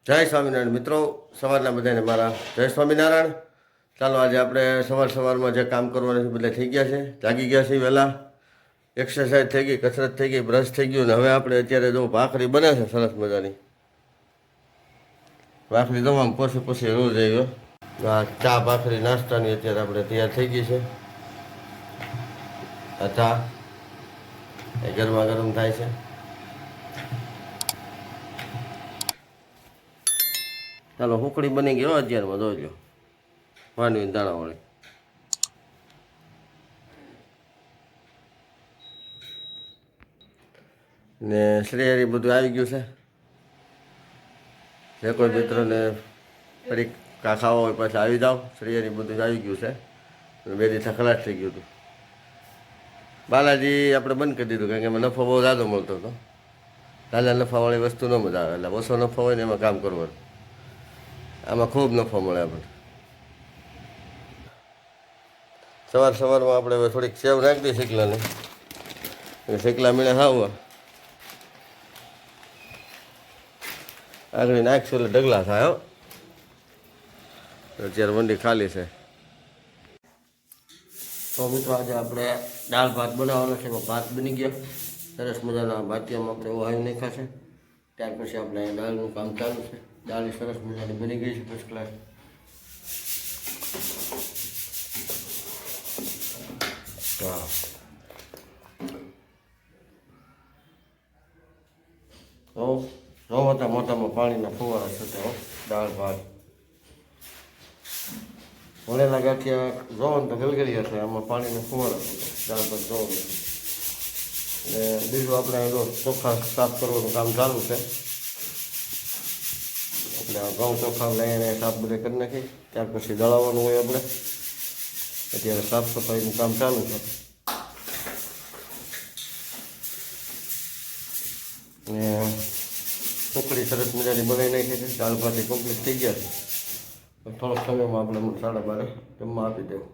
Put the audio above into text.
જય સ્વામિનારાયણ મિત્રો, સવારના બધાને મારા જય સ્વામિનારાયણ. ચાલો આજે આપણે સવારમાં જે કામ કરવાનું છે બધા થઈ ગયા છે, જાગી ગયા છે વહેલા. એક્સરસાઇઝ થઈ ગઈ, કસરત થઈ ગઈ, બ્રશ થઈ ગયું. ને હવે આપણે અત્યારે જો ભાખરી બને છે સરસ મજાની. ભાખરી દવામાં પછી રોજ આવ્યો. આ ચા ભાખરી નાસ્તાની અત્યારે આપણે તૈયાર થઈ ગઈ છે. આ ચા એ ગરમા ગરમ થાય છે. ચાલો હુકડી બની ગયો અત્યારમાં જોઈ લો, માંડવીની દાણાવાળી. ને શ્રેયરી બધું આવી ગયું છે. જે કોઈ મિત્રોને ફરી ખાવા હોય પાછા આવી જાઓ. શ્રેયરી બધું આવી ગયું છે. બે દિવસ ખલાસ થઈ ગયું હતું. બાલાજી આપણે બંધ કરી દીધું કારણ કે એમાં નફો બહુ ઝાઝો મળતો હતો. ઝાઝા નફાવાળી વસ્તુ ન મજા આવે. એટલે ઓછો નફો હોય ને એમાં કામ કરવાનું. આમાં ખૂબ નફો મળે આપણે. સવારમાં આપણે હવે થોડીક સેવ નાખી દઈએ શેકલાને. શેકલા મીણે ખાવા આગળ નાખશું એટલે ઢગલા થાય. હો અત્યારે મંડી ખાલી છે. તો મિત્રો આજે આપણે દાળ ભાત બનાવવાનો છે. એમાં ભાત બની ગયા સરસ મજાના. ભાતિયામાં આપણે વાવી નાખ્યા છે. ત્યાર પછી આપણે દાળનું કામ ચાલુ છે. દાળ સરસ મજાની બની ગઈ છે, ફર્સ્ટ ક્લાસ. હા, તો જોવો હતા મોટામાં પાણીના ફુવારા છૂટા. હો દાળ ભાત વળેલા ગાંઠિયા જોવો ને તો ગલગલી હશે. આમાં પાણીના ફુવારા છૂટા. દાળ ભાત જોવો ને બીજું આપણે ચોખા સાફ કરવાનું કામ ચાલુ છે. આપણે ઘઉં ચોખા લઈને સાફ બધે કરી નાખી. ત્યાર પછી દળાવવાનું હોય આપણે. અત્યારે સાફ સફાઈનું કામ ચાલુ છે. ને ટુકડી સરસ મજાની બનાવી નાખી છે. દાળ ભાત કમ્પ્લીટ થઈ ગયા છે. થોડોક સમયમાં આપણે 12:30 જમવા આપી દેવું.